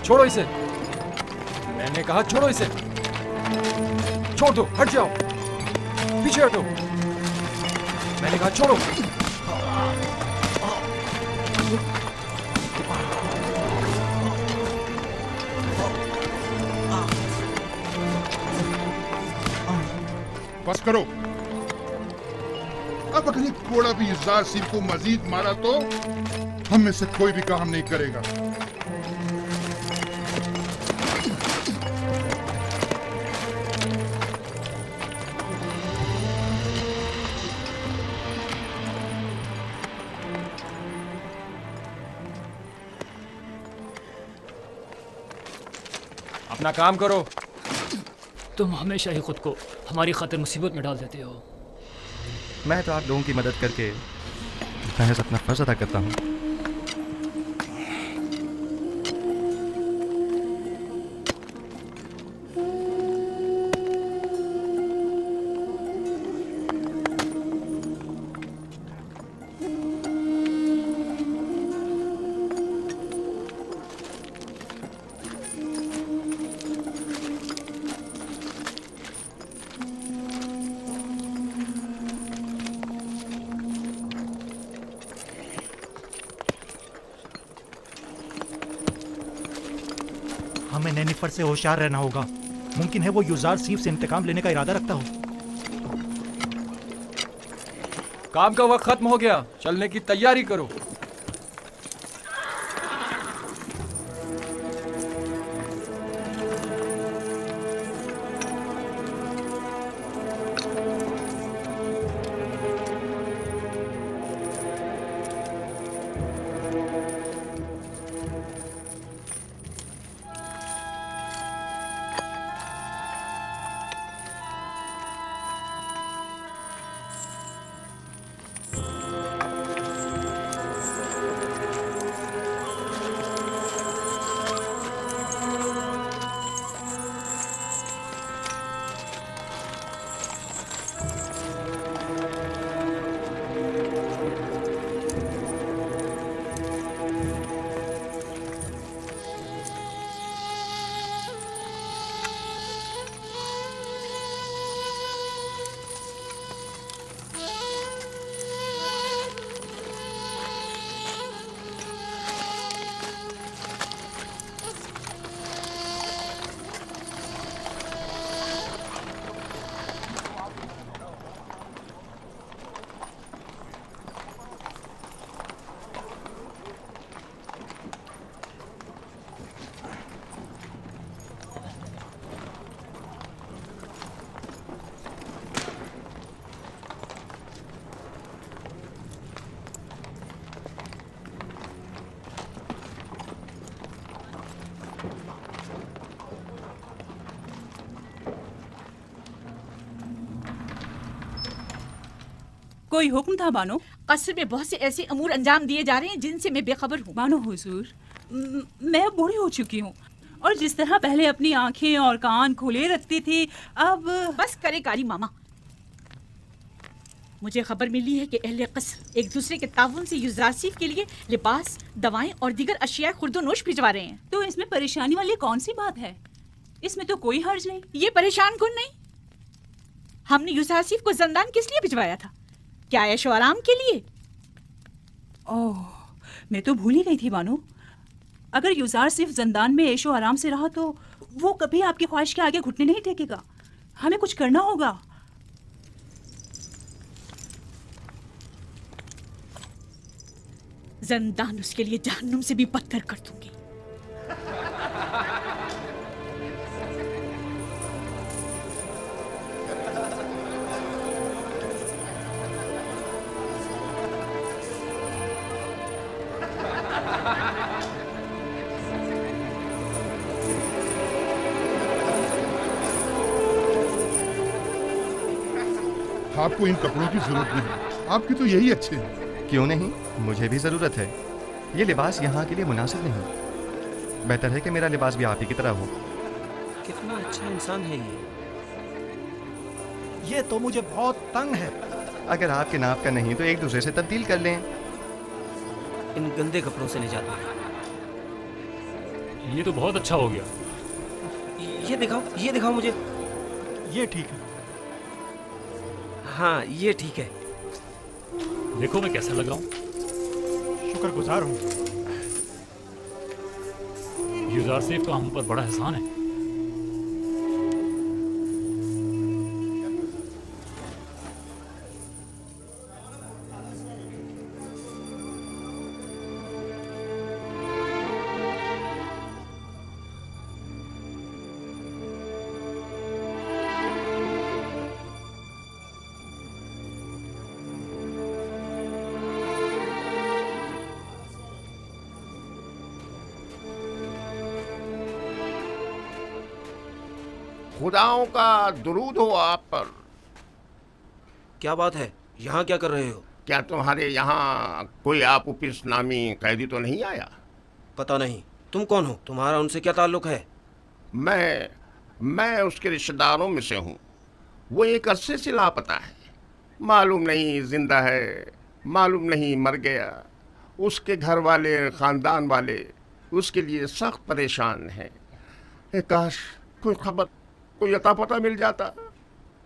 छोड़ो इसे। मैंने कहा छोड़ो इसे। छोड़ दो, हट जाओ, पीछे हटो। मैंने कहा छोड़ो। बस करो। अब अगर ये घोड़ा भी युज़ार सिंह को मजीद मारा तो हम में से कोई भी काम नहीं करेगा। अपना काम करो। तुम हमेशा ही खुद को हमारी खातिर मुसीबत में डाल देते हो। मैं तो आप लोगों की मदद करके महज अपना फर्ज अदा करता हूँ। हमें नैनीफर से होशियार रहना होगा। मुमकिन है वो युज़ार सीफ से इंतकाम लेने का इरादा रखता हो। काम का वक्त खत्म हो गया, चलने की तैयारी करो। कोई हुक्म था बानो? कसर में बहुत से ऐसे अमूर अंजाम दिए जा रहे हैं जिनसे मैं बेखबर हूँ। बानो हुजूर, मैं अब बूढ़ी हो चुकी हूँ और जिस तरह पहले अपनी आंखें और कान खुले रखती थी, अब बस करे कारी मामा। मुझे खबर मिली है कि अहले कसर एक दूसरे के ताउन से युज़ासिफ के लिए लिबास, दवाएं और दीगर अशिया खुर्दोनोश भिजवा रहे हैं। तो इसमें परेशानी वाली कौन सी बात है? इसमें तो कोई हर्ज नहीं। ये परेशान कौन नहीं। हमने युज़ासिफ को जंदान किस लिए भिजवाया था? क्या ऐशो आराम के लिए? ओह, मैं तो भूल ही गई थी बानो। अगर युज़ार सिर्फ जंदान में ऐशो आराम से रहा तो वो कभी आपकी ख्वाहिश के आगे घुटने नहीं टेकेगा। हमें कुछ करना होगा। जंदान उसके लिए जहन्नुम से भी बदतर कर दूंगी। आपको इन कपड़ों की जरूरत नहीं, आपके तो यही अच्छे हैं। क्यों नहीं, मुझे भी ज़रूरत है। ये लिबास यहाँ के लिए मुनासिब नहीं। बेहतर है कि मेरा लिबास भी आप ही की तरह हो। कितना अच्छा इंसान है ये तो मुझे बहुत तंग है। अगर आपके नाप का नहीं तो एक दूसरे से तब्दील कर लें। इन गंदे कपड़ों से निजात मिले। ये तो बहुत अच्छा हो गया। ये दिखाओ मुझे। ये ठीक है। हाँ ये ठीक है। देखो मैं कैसा लग रहा हूँ। शुक्रगुजार हूँ। यूजार सेफ का हम पर बड़ा एहसान है। खुदाओं का दुरूद हो आप पर। क्या बात है, यहाँ क्या कर रहे हो? क्या तुम्हारे यहाँ कोई आपुपिस नामी कैदी तो नहीं आया? पता नहीं। तुम कौन हो? तुम्हारा उनसे क्या ताल्लुक है? मैं उसके रिश्तेदारों में से हूँ। वो एक अरसे से लापता है। मालूम नहीं जिंदा है, मालूम नहीं मर गया। उसके घर वाले, खानदान वाले उसके लिए सख्त परेशान हैं। काश कोई खबर, कोई अता पता मिल जाता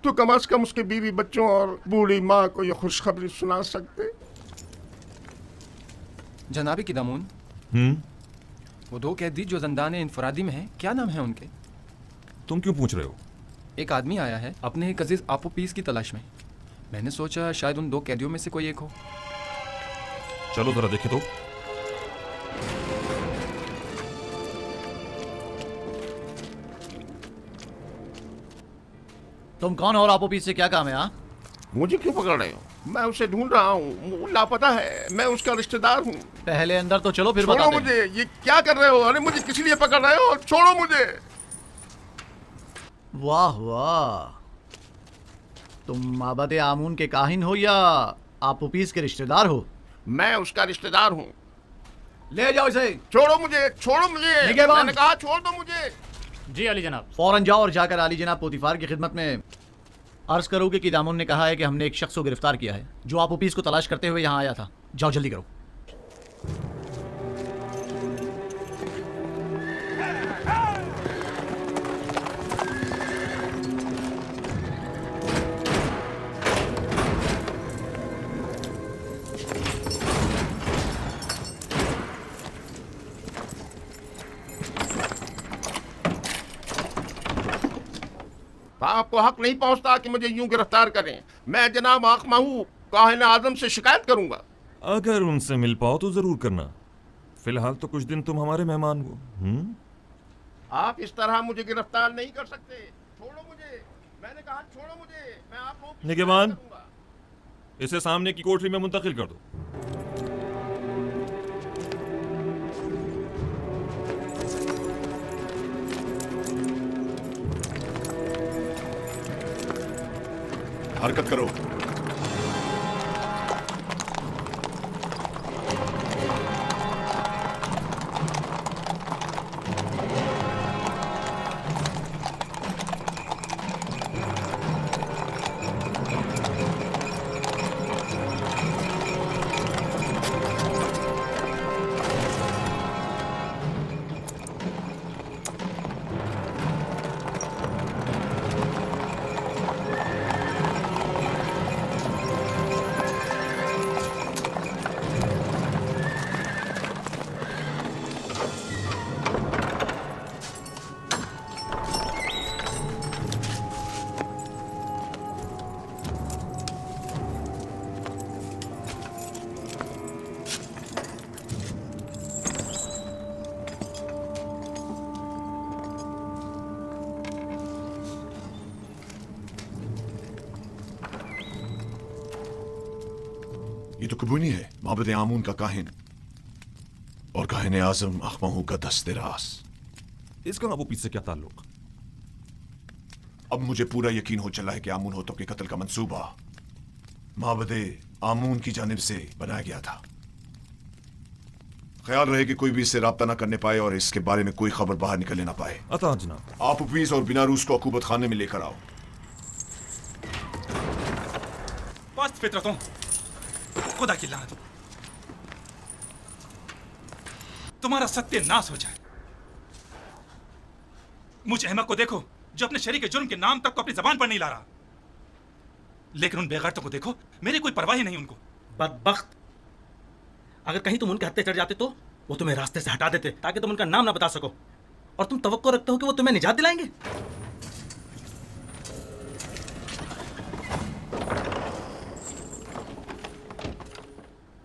तो कम से कम उसके बीवी बच्चों और बूढ़ी माँ को ये खुशखबरी सुना सकते। जनाबी किदामून, वो दो कैदी जो जंदान इंफरादी में हैं, क्या नाम है उनके? तुम क्यों पूछ रहे हो? एक आदमी आया है अपने एक अजीज आपोपीस की तलाश में। मैंने सोचा शायद उन दो कैदियों में से कोई एक हो। चलो जरा देखे तो। तुम कौन हो और आपोपीस से क्या काम है? मुझे क्यों पकड़ रहे हो? मैं उसे ढूंढ रहा हूँ, लापता है। मैं उसका रिश्तेदार हूँ। पहले अंदर तो चलो, फिर छोड़ो बताते मुझे। ये क्या कर रहे हो? अरे मुझे किस लिए पकड़ रहे हो? छोड़ो मुझे। वाह वाह, तुम माबद आमून के काहिन हो या आपोपीस के रिश्तेदार हो? मैं उसका रिश्तेदार हूँ। ले जाओ इसे। छोड़ो मुझे, छोड़ो मुझे। मैंने कहा छोड़ दो मुझे। जी अली जनाब। फौरन जाओ और जाकर अली जनाब पोतीफार की खिदमत में अर्ज करोगे कि दामुन ने कहा है कि हमने एक शख्स को गिरफ्तार किया है जो आपोपीस को तलाश करते हुए यहाँ आया था। जाओ जल्दी करो। आपको हक नहीं पहुंचता कि मुझे यूं गिरफ्तार करें। मैं जनाब आखमाहू काहिन आजम से शिकायत करूंगा। अगर उनसे मिल पाओ तो जरूर करना। फिलहाल तो कुछ दिन तुम हमारे मेहमान हो। आप इस तरह मुझे गिरफ्तार नहीं कर सकते। छोड़ो मुझे। मैंने कहा छोड़ो मुझे। मैं आप लोगों की निगहबान, शिकायत करूंगा। इसे सामने की कोठरी में मुंतकिल कर दो। हरकत करो। ये तो कबूनी है, माबद आमून का काहिन और काहिन आजम अखमाहू का दस्तरास। इसका आपोपीस से क्या ताल्लुक? अब मुझे पूरा यकीन हो चला है कि आमून होतब के कत्ल का मंसूबा माबद आमून की जानिब से बनाया गया था। ख्याल रहे कि कोई भी इससे राब्ता ना करने पाए और इसके बारे में कोई खबर बाहर निकलने ना पाए। अता जनाब। आप उपीस और बिनारूस को अकूबत खाने में लेकर आओ। पस्त फितरतों, खुदा की लानत हो, तुम्हारा सत्यानाश हो जाए। मुझ अहमक को देखो जो अपने शरीक के जुर्म के नाम तक को अपनी जबान पर नहीं ला रहा। लेकिन उन बेगैरतों को देखो, मेरी कोई परवाह ही नहीं उनको। बदबख्त, अगर कहीं तुम उनके हत्थे चढ़ जाते तो वो तुम्हें रास्ते से हटा देते ताकि तुम उनका नाम ना बता सको, और तुम तवक्को रखते हो कि वो तुम्हें निजात दिलाएंगे।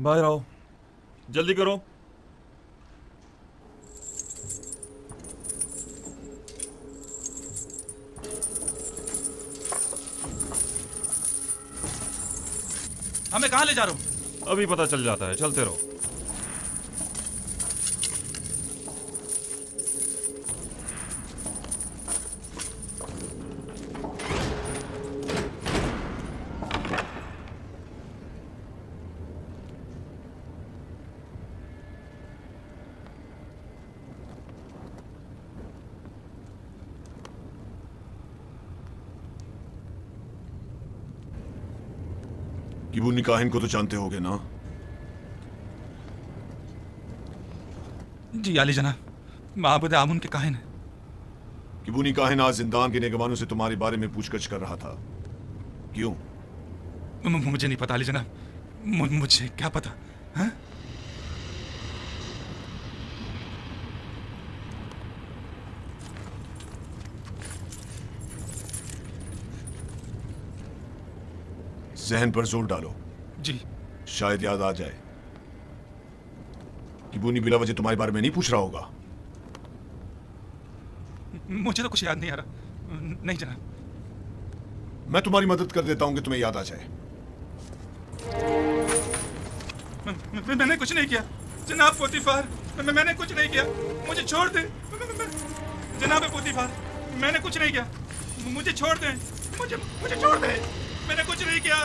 बाहर आओ, जल्दी करो। हमें कहाँ ले जा रहे हो? अभी पता चल जाता है, चलते रहो। किबूनी काहिन को तो जानते होगे ना? जी आली जनाब, माबूद आमुन के काहिन है। किबूनी काहिन आज जिंदान के निगरानों से तुम्हारे बारे में पूछगछ कर रहा था। क्यों? मुझे नहीं पता आली जनाब, मुझे क्या पता। हाँ? जहन पर जोर डालो। जी। शायद याद आ जाए। किबूनी बिला वजह तुम्हारे बारे में नहीं पूछ रहा होगा। मुझे तो कुछ याद नहीं आ रहा। नहीं जनाब। मैं तुम्हारी मदद कर देता हूं कि तुम्हें याद आ जाए। मैंने कुछ नहीं किया जनाब पोतीफार, मैंने कुछ नहीं किया, मुझे छोड़ दे जनाब पोतीफार, मैंने कुछ नहीं किया, मुझे छोड़ दे, मुझे छोड़ दे, मैंने कुछ नहीं किया,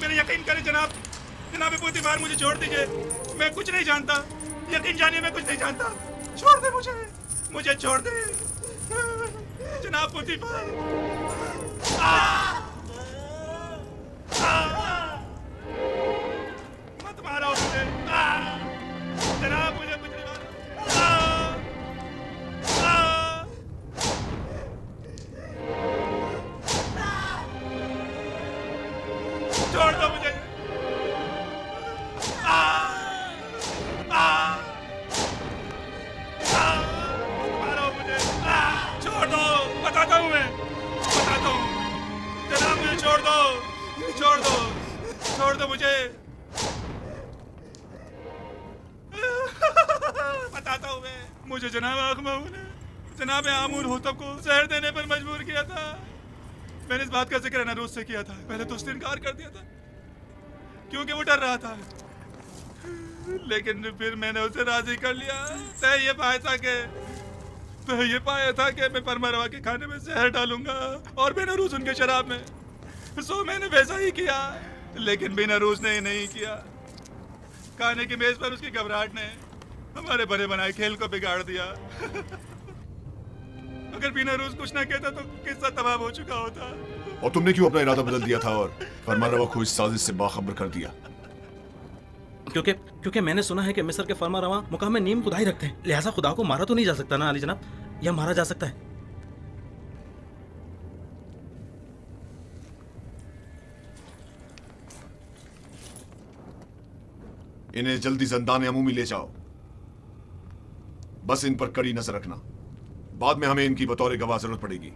मेरे यकीन करें जनाब, जनाब पोतीफार मुझे छोड़ दीजिए, मैं कुछ नहीं जानता, यकीन जानिए मैं कुछ नहीं जानता, छोड़ दे मुझे छोड़ दे जनाब पोतीफार। मत मारो मुझे जनाब, मुझे कुछ नहीं मारो। छोड़ दो मुझे। मारो मुझे, छोड़ दो, बताता हूँ मैं, बताता हूँ जनाब, मुझे छोड़ दो, छोड़ दो, छोड़ दो मुझे, बताता हूँ मैं। मुझे जनाब आखमाऊ ने जनाब आमूर होतब को जहर देने पर मजबूर किया था। मैंने इस बात का जिक्र नरूज से किया था, पहले तो उसने इनकार कर दिया था क्योंकि वो डर रहा था, लेकिन फिर मैंने उसे राजी कर लिया। तय ये पाया था कि मैं परमरवा के खाने में जहर डालूंगा और बेनरूज उनके शराब में, सो मैंने वैसा ही किया, लेकिन बेनरूज ने नहीं किया। खाने की मेज पर उसकी घबराहट ने हमारे बने बनाए खेल को बिगाड़ दिया। अगर बेनरूज कुछ ना कहता तो किस्सा तमाम हो चुका होता। और तुमने क्यों अपना इरादा बदल दिया था और फरमारवा को इस साजिश से बाखबर कर दिया? क्योंकि मैंने सुना है कि मिस्र के फरमारवा मुकाम में नीम खुदा ही रखते हैं, लिहाजा खुदा को मारा तो नहीं जा सकता ना अली जनाब, या मारा जा सकता है? इन्हें जल्दी ज़ंदान अमूमी ले जाओ, बस इन पर कड़ी नजर रखना, बाद में हमें इनकी बतौर गवाह जरूरत पड़ेगी।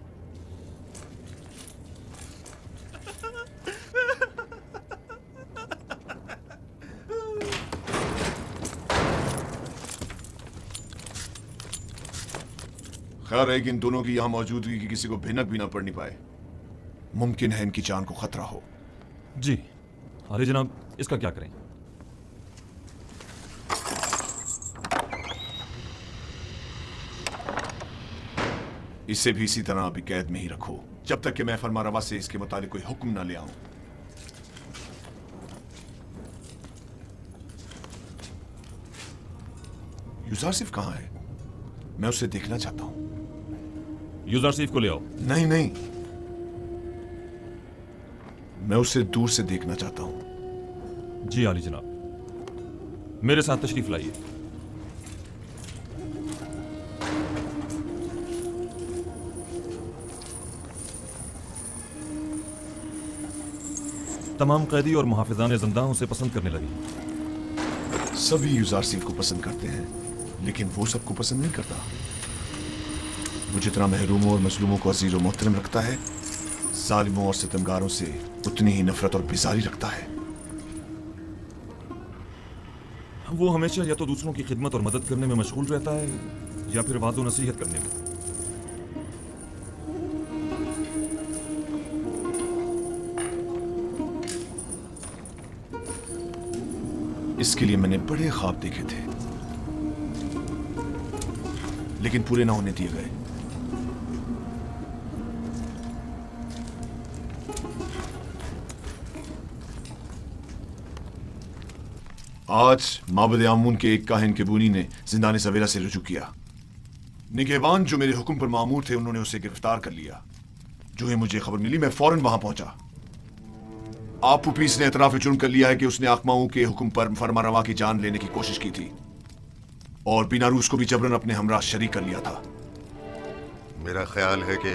खैर है कि इन दोनों की यहां मौजूदगी की किसी को भिनक भी ना पड़नी पाए। मुमकिन है इनकी जान को खतरा हो। जी अरे जनाब, इसका क्या करें? इसे भी इसी तरह अभी कैद में ही रखो जब तक कि मैं फरमारवा से इसके मुतालिक कोई हुक्म ना ले आऊं। यूजारसिफ कहां है? मैं उसे देखना चाहता हूं। यूजारसिफ को ले आओ। नहीं नहीं, मैं उसे दूर से देखना चाहता हूं। जी आली जनाब, मेरे साथ तशरीफ लाइए। तमाम कैदी और मुहाफिजान जिंदा उसे पसंद करने लगे। सभी युजार सिंह को पसंद करते हैं, लेकिन वो सबको पसंद नहीं करता। वो जितना महरूमों और मजलूमों को अजीज और मोहतरम रखता है, जालिमों और सितमगारों से उतनी ही नफरत और बेजारी रखता है। वो हमेशा या तो दूसरों की खिदमत और मदद करने में मशगूल रहता है या फिर वाज़ो नसीहत करने में। इसके लिए मैंने बड़े ख्वाब देखे थे, लेकिन पूरे ना होने दिए गए। आज माबद आमून के एक काहिन के बूनी ने जिंदान सवेरा से रुजू किया। निगहबान जो मेरे हुक्म पर मामूर थे, उन्होंने उसे गिरफ्तार कर लिया। जो ही मुझे खबर मिली, मैं फौरन वहां पहुंचा। आप पुपीस ने एतराफ जुर्म कर लिया है कि उसने आकमाओं के हुक्म पर फरमारवा की जान लेने की कोशिश की थी और बीनारूस को भी जबरन अपने हमरा शरीक कर लिया था। मेरा ख्याल है कि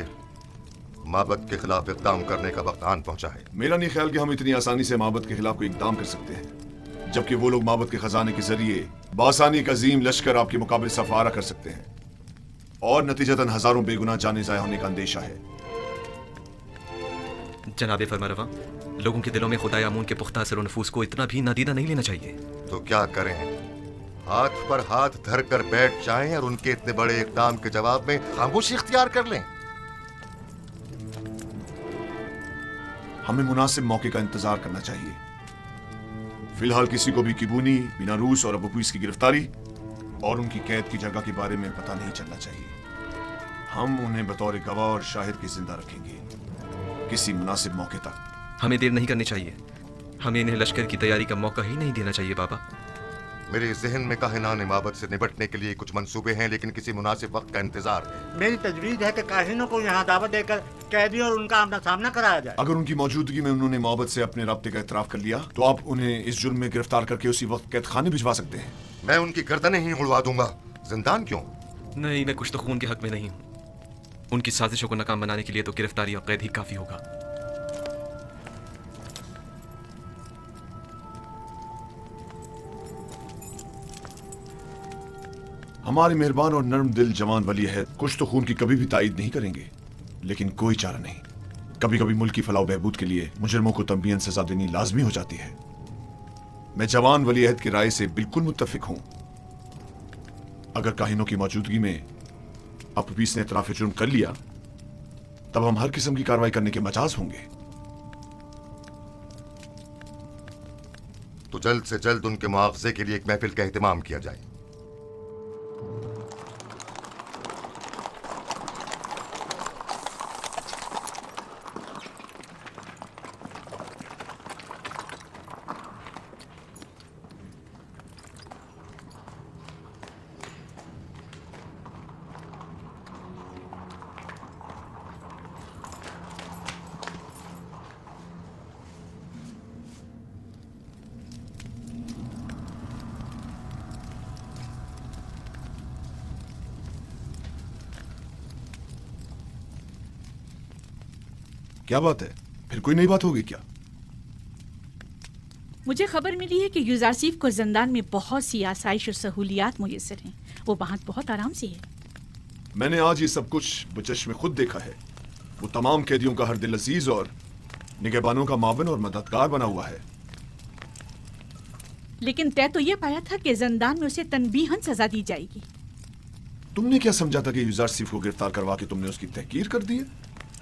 माबद के खिलाफ इकदाम करने का वक्त आन पहुंचा है। मेरा नहीं ख्याल कि हम इतनी आसानी से माबद के खिलाफ कोई इकदाम कर सकते हैं, जबकि वो लोग माबद के खजाने के जरिए बासानी का अजीम लश्कर आपके मुकाबले सफारा कर सकते हैं और नतीजतन हजारों बेगुनाह जाने जाया होने का अंदेशा है। जनाबे फरमारवा, लोगों के दिलों में खुदा आमून के पुख्ता असर नफूस को इतना भी नादीदा नहीं लेना चाहिए। तो क्या करें? हाथ पर हाथ धर कर बैठ जाएं और उनके इतने बड़े इकदाम के जवाब में खामोशी इख्तियार कर लें? हमें मुनासिब मौके का इंतजार करना चाहिए। फिलहाल किसी को भी किबूनी, बीनारूस और अबूपीस की गिरफ्तारी और उनकी कैद की जगह के बारे में पता नहीं चलना चाहिए। हम उन्हें बतौर गवाह और शाहिद के जिंदा रखेंगे किसी मुनासिब मौके तक। हमें देर नहीं करनी चाहिए। हमें इन्हें लश्कर की तैयारी का मौका ही नहीं देना चाहिए बाबा। मेरे जहन में काहिनान माबद से निपटने के लिए कुछ मंसूबे हैं, लेकिन किसी मुनासिब वक्त का इंतजार है। मेरी तजवीज है कि काहिनों को यहाँ दावत देकर कैदी और उनका आमना सामना कराया जाए। अगर उनकी मौजूदगी में उन्होंने माबद से अपने राब्ते का इतराफ कर लिया तो आप उन्हें इस जुर्म में गिरफ्तार करके उसी वक्त कैद खाने भिजवा सकते हैं। मैं उनकी गर्दनें ही उड़वा दूंगा, जिंदान क्यों? नहीं, मैं कुछ तो खून के हक में नहीं हूँ। उनकी साजिशों को नाकाम बनाने के लिए तो गिरफ्तारी और कैद ही काफी होगा। हमारे मेहरबान और नर्म दिल जवान वली है कुछ तो खून की कभी भी तायद नहीं करेंगे, लेकिन कोई चारा नहीं। कभी कभी मुल्क की फलाह बहबूद के लिए मुजरिमों को तंबीहन सजा देनी लाजमी हो जाती है। मैं जवान वली अहद की राय से बिल्कुल मुत्तफिक हूं। अगर काहिनों की मौजूदगी में अबूपीस ने इतराफ जुर्म कर लिया, तब हम हर किस्म की कार्रवाई करने के मजाज होंगे। तो जल्द से जल्द उनके मुआवजे के लिए एक महफिल का एहतमाम किया जाए। क्या बात है? फिर कोई नई बात होगी क्या? मुझे खबर मिली है कि युजारसीफ को जिंदान में बहुत सी आसाइश और सहूलियात मुयसर हैं। वो वहाँ बहुत आराम से है। मैंने आज ये सब कुछ बचश्मे खुद देखा है। वो तमाम कैदियों का हर दिल अजीज और निगहबानों का मावन और मददगार बना हुआ है। लेकिन तय तो ये पाया था कि जिंदान में उसे तनबीहन सजा दी जाएगी। तुमने क्या समझा था कि युजारसीफ को गिरफ्तार करवा के तुमने उसकी तहकीर कर दी है?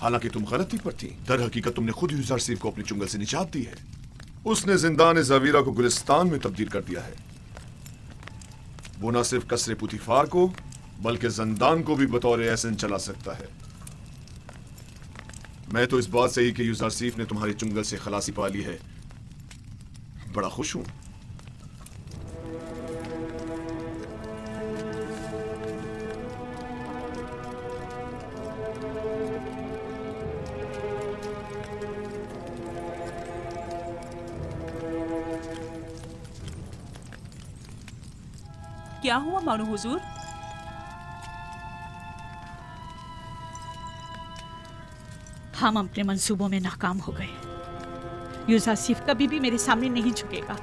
हालांकि तुम गलती पर थी। दर हकीकत तुमने खुद युजारसीफ को अपनी चुंगल से निजात दी है। उसने जिंदान ज़वीरा को गुलिस्तान में तब्दील कर दिया है। वो न सिर्फ कसरे पुतिफार को बल्कि जिंदान को भी बतौर एहसन चला सकता है। मैं तो इस बात से ही कि युजारसीफ ने तुम्हारी चुंगल से खलासी पा ली है बड़ा खुश हूं। क्या हुआ मानो हुजूर? हम अपने मंसूबों में नाकाम हो गए। यूजासिफ कभी भी मेरे सामने नहीं झुकेगा।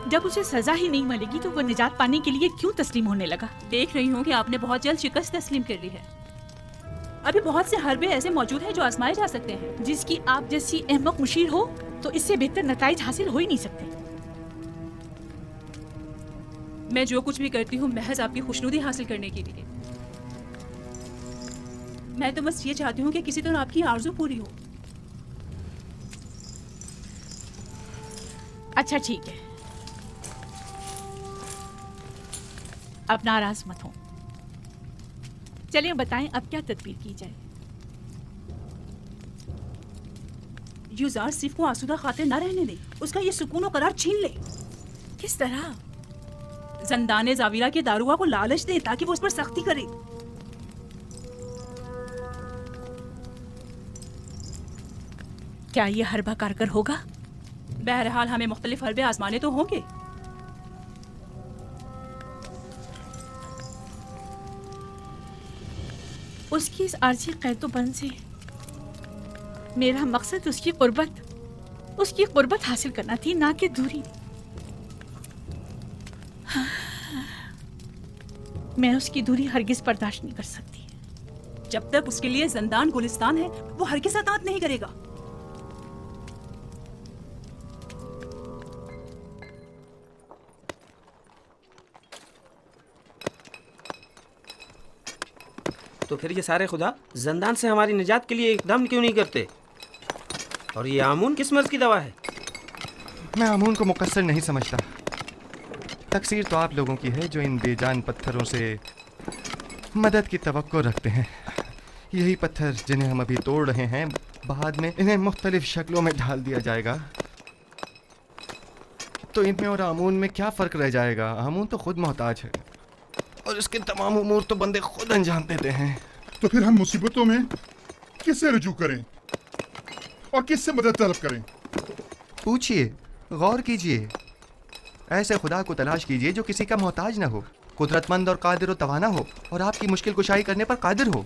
जब उसे सजा ही नहीं मिलेगी तो वो निजात पाने के लिए क्यों तस्लीम होने लगा? देख रही हूँ कि आपने बहुत जल्द शिकस्त तस्लीम कर ली है। अभी बहुत से हरबे ऐसे मौजूद हैं जो आजमाए जा सकते हैं। जिसकी आप जैसी अहमक मुशीर हो तो इससे बेहतर नताइज हासिल हो ही नहीं सकते। मैं जो कुछ भी करती हूँ महज आपकी खुशनुदी हासिल करने के लिए। मैं तो बस ये चाहती हूँ कि किसी तरह आपकी आरज़ू पूरी हो। अच्छा ठीक है, अब नाराज मत हो। चलिए बताएं अब क्या तदबीर की जाए। यूजार सिर्फ को आसूदा खातिर न रहने दे, उसका ये सुकून और करार छीन ले। किस तरह? जंदाने जाविरा के दारुआ को लालच दे ताकि वो उस पर सख्ती करे। क्या ये हरबा कारगर होगा? बहरहाल हमें मुख्तलिफ हरबे आजमाने तो होंगे। उसकी इस आर्जी कैदोबंद से मेरा मकसद उसकी कुर्बत हासिल करना थी, ना कि दूरी। मैं उसकी दूरी हरगिज बर्दाश्त नहीं कर सकती। जब तक उसके लिए जिंदान गुलिस्तान है वो हरगिज अतात नहीं करेगा। तो फिर ये सारे खुदा जंदान से हमारी निजात के लिए एकदम क्यों नहीं करते? और ये आमून किस मर्ज की दवा है? मैं आमून को मुकस्सर नहीं समझता। तकसीर तो आप लोगों की है जो इन बेजान पत्थरों से मदद की तवक्को रखते हैं। यही पत्थर जिन्हें हम अभी तोड़ रहे हैं, बाद में इन्हें मुख्तलिफ शक्लों में ढाल दिया जाएगा। तो इनमें और आमून में क्या फ़र्क रह जाएगा? आमून तो खुद मोहताज है और इसके तमाम उमूर तो बंदे खुद अंजाम देते हैं। तो फिर हम मुसीबतों में किससे रुजू करें और किससे मदद तलब करें? पूछिए, गौर कीजिए, ऐसे खुदा को तलाश कीजिए जो किसी का मोहताज न हो, कुदरतमंद और कादिर व तवाना हो और आपकी मुश्किल कुशाई करने पर कादिर हो।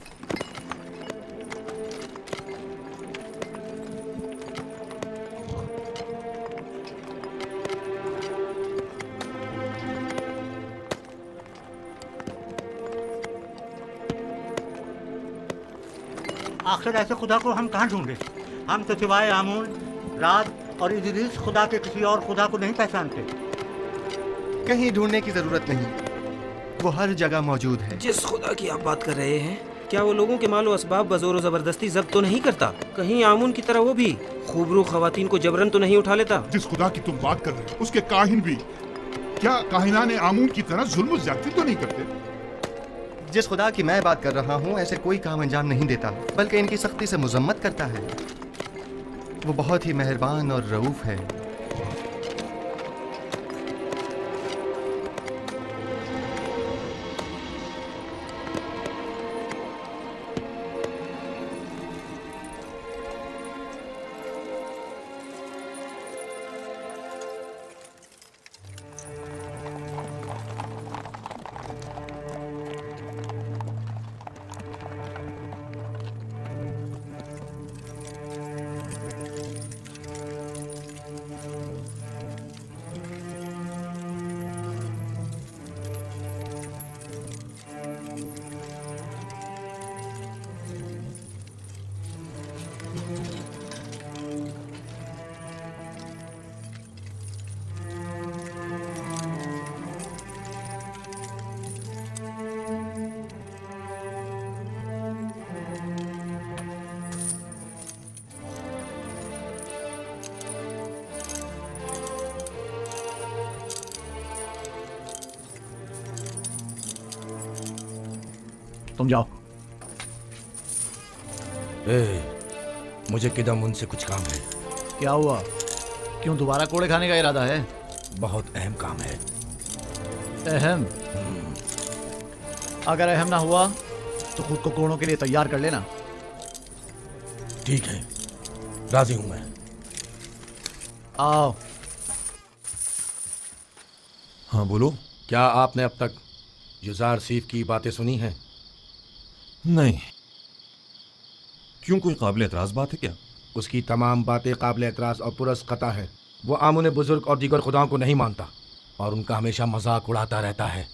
आखिर ऐसे खुदा को हम कहाँ ढूंढे? हम तो सिवाय आमून, रात और इदरीस खुदा के किसी और खुदा को नहीं पहचानते। कहीं ढूंढने की जरूरत नहीं, वो हर जगह मौजूद है। जिस खुदा की आप बात कर रहे हैं, क्या वो लोगों के मालो असबाब बजोर जबरदस्ती जब्त तो नहीं करता? कहीं आमून की तरह वो भी खूबरू खवातीन को जबरन तो नहीं उठा लेता? जिस खुदा की तुम बात कर रहे हो उसके काहिन भी क्या काहिनाने आमून की तरह जुल्म ज्यादती तो नहीं करते? जिस खुदा की मैं बात कर रहा हूँ ऐसे कोई काम अंजाम नहीं देता, बल्कि इनकी सख्ती से मुजम्मत करता है। वो बहुत ही मेहरबान और रऊफ है। तुम जाओ। मुझे किदम उनसे कुछ काम है। क्या हुआ? क्यों दोबारा कोड़े खाने का इरादा है? बहुत अहम काम है। अहम? अगर अहम ना हुआ तो खुद को कोड़ों के लिए तैयार कर लेना। ठीक है, राजी हूं मैं। आओ। हाँ बोलो। क्या आपने अब तक युजार सीफ की बातें सुनी हैं? नहीं। क्यों, कोई काबिल एतराज बात है क्या? उसकी तमाम बातें काबिल एतराज़ और पुरस्कता है। वो आमुन बुजुर्ग और दीगर खुदाओं को नहीं मानता और उनका हमेशा मजाक उड़ाता रहता है।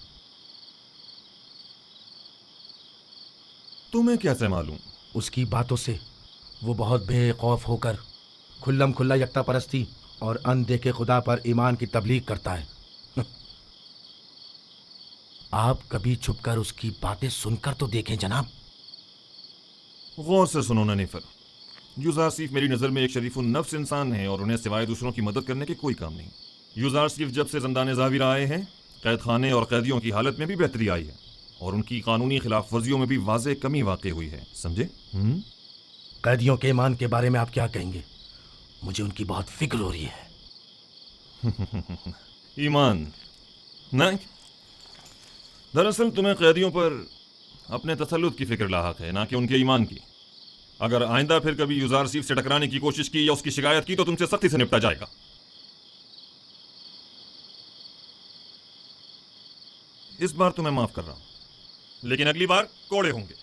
तुम्हें कैसे मालूम? उसकी बातों से वो बहुत बेखौफ होकर खुल्लम खुल्ला यक्ता परस्ती और अनदेखे खुदा पर ईमान की तबलीग करता है। आप कभी छुपकर उसकी बातें सुनकर तो देखें जनाब। गौर से सुनो ननीफर, यूज़ारसीफ मेरी नज़र में एक शरीफुन नफ्स इंसान है और उन्हें सिवाय दूसरों की मदद करने के कोई काम नहीं। यूज़ारसीफ जब से ज़ंदान ज़ाविर आए हैं, कैद खाने और कैदियों की हालत में भी बेहतरी आई है और उनकी कानूनी खिलाफ वर्जियों में भी वाज़े कमी वाक़ई हुई है। समझे? कैदियों के ईमान के बारे में आप क्या कहेंगे? मुझे उनकी बहुत फिक्र हो रही है। ईमान नहीं, दरअसल तुम्हें कैदियों पर अपने तसल्लुत की फिक्र लाहक है, ना कि उनके ईमान की। अगर आइंदा फिर कभी यूज़ारसीफ से टकराने की कोशिश की या उसकी शिकायत की तो तुमसे सख्ती से निपटा जाएगा। इस बार तो मैं माफ कर रहा हूं, लेकिन अगली बार कोड़े होंगे।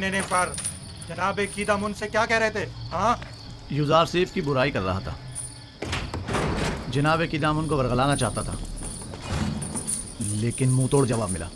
नहीं पर जनाब कीदामुन से क्या कह रहे थे? हाँ, यूज़ारसीफ की बुराई कर रहा था। जनाब कीदामुन को वरगलाना चाहता था, लेकिन मुंह तोड़ जवाब मिला।